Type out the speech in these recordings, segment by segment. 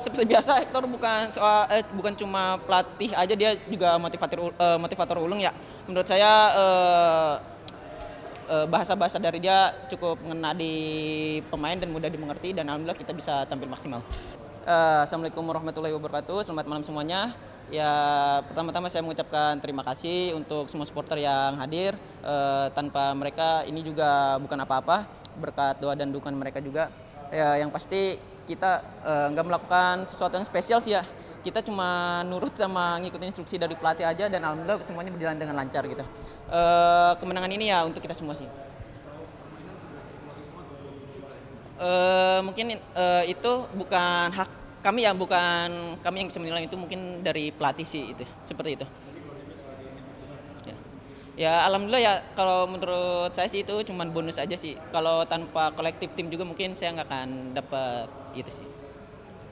Seperti biasa Hector bukan cuma pelatih aja, dia juga motivator ulung ya. Menurut saya bahasa-bahasa dari dia cukup mengena di pemain dan mudah dimengerti, dan alhamdulillah kita bisa tampil maksimal. Assalamualaikum warahmatullahi wabarakatuh. Selamat malam semuanya. Ya, pertama-tama saya mengucapkan terima kasih untuk semua supporter yang hadir. Tanpa mereka ini juga bukan apa-apa. Berkat doa dan dukungan mereka juga. Ya, yang pasti kita nggak melakukan sesuatu yang spesial sih ya. Kita cuma nurut sama ngikutin instruksi dari pelatih aja, dan alhamdulillah semuanya berjalan dengan lancar gitu. Kemenangan ini ya untuk kita semua sih. Mungkin itu bukan hak kami ya, bukan kami yang bisa menilai, itu mungkin dari pelatih sih, itu seperti itu. Ya alhamdulillah ya, kalau menurut saya sih itu cuman bonus aja sih. Kalau tanpa kolektif tim juga mungkin saya nggak akan dapat itu sih.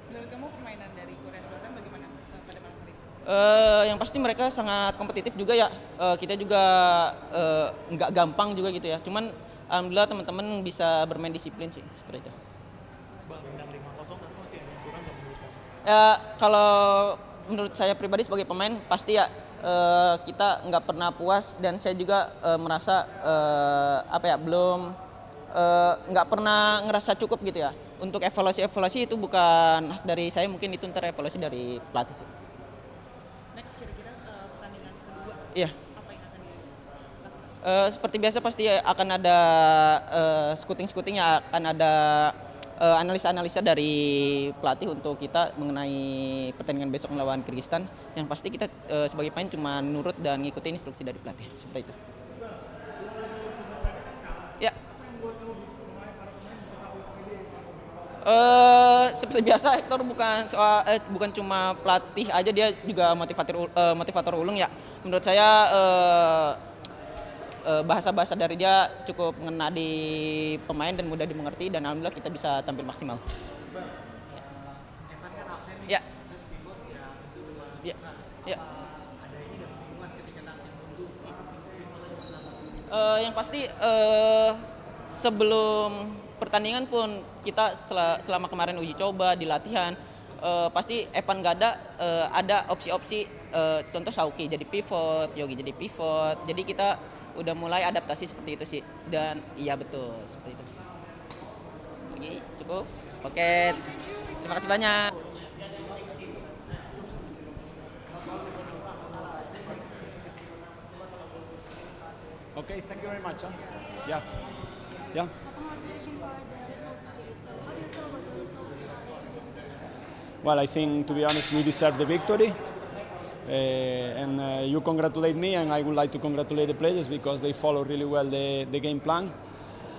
Menurut kamu permainan dari Korea Selatan bagaimana pada malam hari ini? Yang pasti mereka sangat kompetitif juga ya. Kita juga nggak gampang juga gitu ya. Cuman alhamdulillah teman-teman bisa bermain disiplin sih, seperti itu. Menang 5-0 tapi masih ada yang kurang nggak menurut kamu? Ya kalau menurut saya pribadi sebagai pemain pasti ya kita nggak pernah puas, dan saya juga merasa belum nggak pernah ngerasa cukup gitu ya. Untuk evaluasi itu bukan hak dari saya, mungkin itu ntar evaluasi dari pelatih sih. Next kira-kira pertandingan kedua Iya. apa yang akan dilakukan? Seperti biasa pasti akan ada scouting ya, akan ada analisa-analisa dari pelatih untuk kita mengenai pertandingan besok melawan Kyrgyzstan. Yang pasti kita sebagai pemain cuma nurut dan ngikutin instruksi dari pelatih, seperti itu. Ya. Seperti biasa Hector bukan cuma pelatih aja, dia juga motivator ulung ya. Menurut saya bahasa-bahasa dari dia cukup mengena di pemain dan mudah dimengerti, dan alhamdulillah kita bisa tampil maksimal. Ya. Ya. Ya. Yang pasti sebelum pertandingan pun kita selama kemarin uji coba di latihan, pasti Evan gak ada opsi-opsi, contoh Sauki jadi pivot, Yogi jadi pivot, jadi kita udah mulai adaptasi seperti itu sih. Dan iya betul seperti itu. Oke, cukup. Oke, terima kasih banyak. Okay, thank you very much. Yeah. Yeah. Congratulations for the result today. So how do you feel about the result? Well, I think, to be honest, we deserve the victory. You congratulate me, and I would like to congratulate the players because they follow really well the game plan.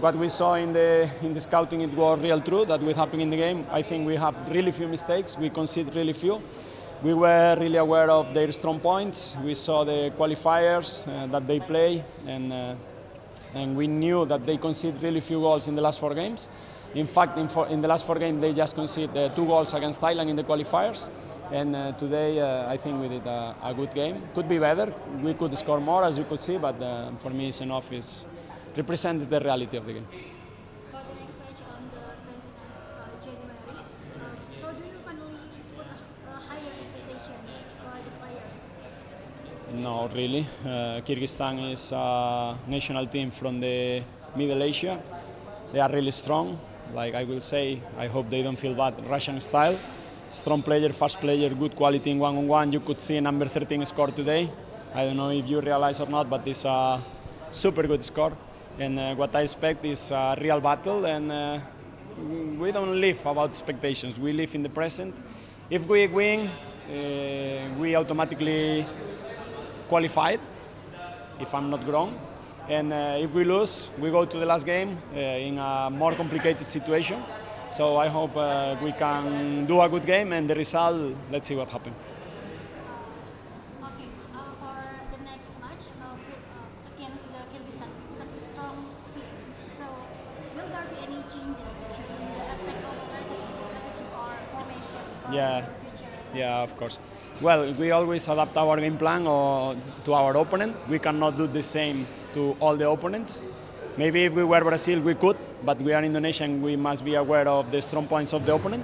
What we saw in the scouting, it was real true that will happen in the game. I think we have really few mistakes. We concede really few. We were really aware of their strong points. We saw the qualifiers that they play, and we knew that they concede really few goals in the last 4 games. In fact, in the last 4 games, they just conceded 2 goals against Thailand in the qualifiers. And today, I think we did a good game. Could be better. We could score more, as you could see, but for me, it's enough. It represents the reality of the game. For the next match on the 29th January, so do you finally put a higher expectation for the players? No, really. Kyrgyzstan is a national team from the Middle Asia. They are really strong. Like I will say, I hope they don't feel bad, Russian style. Strong player, fast player, good quality in one-on-one. You could see number 13 score today. I don't know if you realize or not, but it's a super good score. And what I expect is a real battle, and we don't live about expectations. We live in the present. If we win, we automatically qualified, if I'm not wrong. And if we lose, we go to the last game in a more complicated situation. So I hope we can do a good game, and the result, let's see what happens. Okay, for the next match against the Kyrgyzstan, it's a strong team. So will there be any changes in the aspect of strategy or formation for Yeah. the future? Yeah, of course. Well, we always adapt our game plan to our opponent. We cannot do the same to all the opponents. Maybe if we were Brazil, we could, but we are Indonesian. We must be aware of the strong points of the opponent.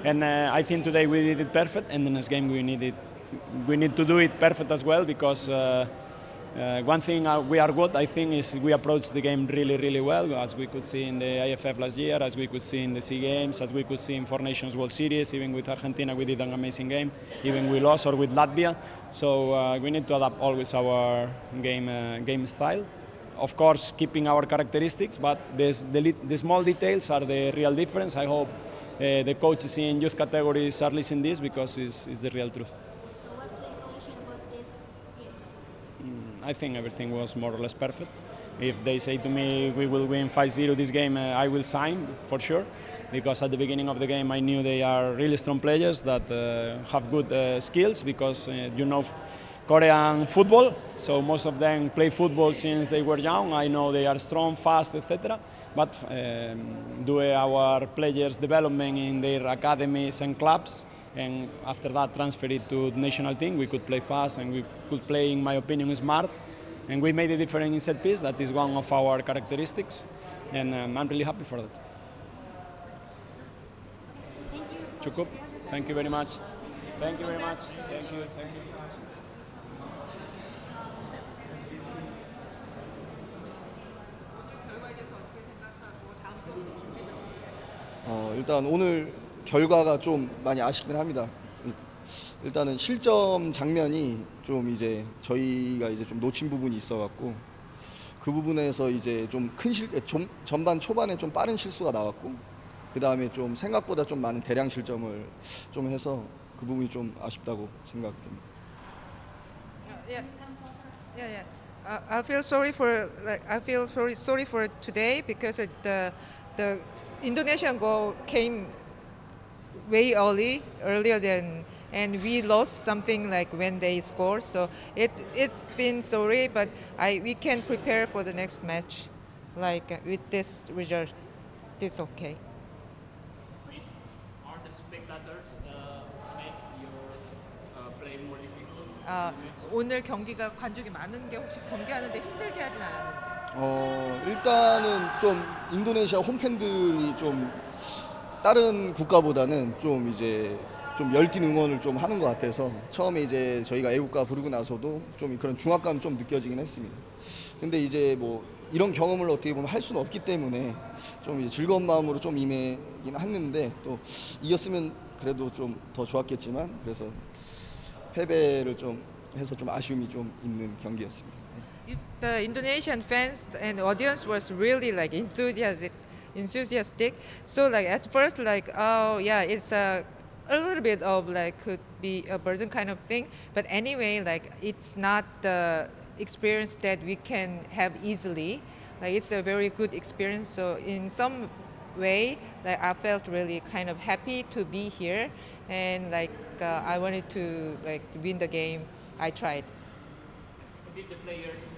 And I think today we did it perfect, and the next game we need to do it perfect as well, because one thing we are good, I think, is we approach the game really, really well, as we could see in the AFF last year, as we could see in the SEA Games, as we could see in Four Nations World Series. Even with Argentina, we did an amazing game. Even we lost, or with Latvia. So we need to adapt always our game style. Of course, keeping our characteristics, but the small details are the real difference. I hope the coaches in youth categories are listening to this, because it's the real truth. So what's the information about this game? I think everything was more or less perfect. If they say to me we will win 5-0 this game, I will sign for sure, because at the beginning of the game I knew they are really strong players that have good skills, because Korean football, so most of them play football since they were young. I know they are strong, fast, etc. But do our players' development in their academies and clubs, and after that transfer it to the national team, we could play fast and we could play, in my opinion, smart. And we made a difference in set piece. That is one of our characteristics, and I'm really happy for that. Thank you. Cukup. Thank you very much. Thank you very much. Thank you. 일단 오늘 결과가 좀 많이 아쉽긴 합니다. 일단은 실점 장면이 좀 이제 저희가 이제 좀 놓친 부분이 있어갖고, 그 부분에서 이제 좀 전반 초반에 좀 빠른 실수가 나왔고, 그 다음에 좀 생각보다 좀 많은 대량 실점을 좀 해서 그 부분이 좀 아쉽다고 생각됩니다. Yeah. Yeah. I feel sorry for today, because the Indonesian goal came way earlier than, and we lost something like when they scored. So it's been sorry, but we can prepare for the next match, like with this result. It's okay. Are the spectators make your play more difficult? 오늘 경기가 관중이 많은 게 혹시 경기하는데 힘들게 하진 않았는지. 일단은 좀 인도네시아 홈팬들이 좀 다른 국가보다는 좀 이제 좀 열띤 응원을 좀 하는 것 같아서, 처음에 이제 저희가 애국가 부르고 나서도 좀 그런 중압감 좀 느껴지긴 했습니다. 근데 이제 뭐 이런 경험을 어떻게 보면 할 수는 없기 때문에 좀 이제 즐거운 마음으로 좀 임하긴 했는데, 또 이겼으면 그래도 좀 더 좋았겠지만, 그래서 패배를 좀 해서 좀 아쉬움이 좀 있는 경기였습니다. The Indonesian fans and audience was really like enthusiastic. So like at first, like, oh yeah, it's a little bit of like could be a burden kind of thing. But anyway, like it's not the experience that we can have easily. Like it's a very good experience. So in some way, like I felt really kind of happy to be here, and like I wanted to like win the game. I tried. Did the players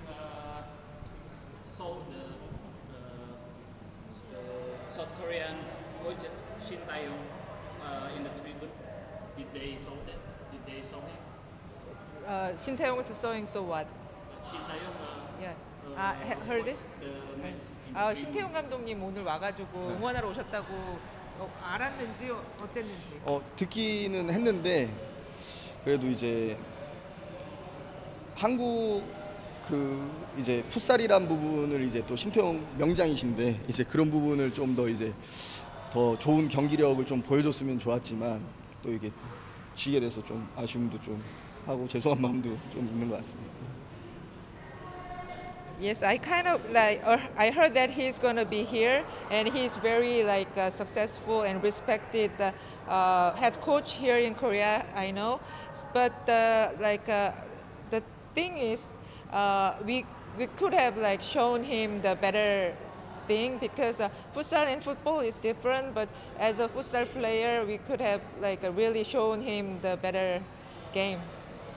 saw the South Korean coaches Shin Tae-yong in the tribune? Did they saw that? Did they saw him? Shin Tae-yong was sewing. So what? Shin Tae-yong Yeah. Heard it? the match. 신태용 감독님 오늘 와가지고 응원하러 오셨다고 알았는지 어땠는지. 듣기는 했는데, 그래도 이제 한국 그 이제 풋살이란 부분을 이제 또 심태용 명장이신데, 이제 그런 부분을 좀 더 이제 더 좋은 경기력을 좀 보여줬으면 좋았지만, 또 이게 지게 돼서 좀 아쉬움도 좀 하고 죄송한 마음도 좀 있는 것 같습니다. Yes, I kind of like. I heard that he's gonna be here, and he's very like successful and respected head coach here in Korea. I know, but the thing is, we could have like shown him the better thing, because futsal and football is different. But as a futsal player, we could have like really shown him the better game.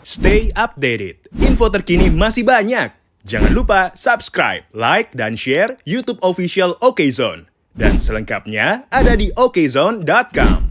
Stay updated. Info terkini masih banyak. Jangan lupa subscribe, like, dan share YouTube official OKZone. Dan selengkapnya ada di okezone.com.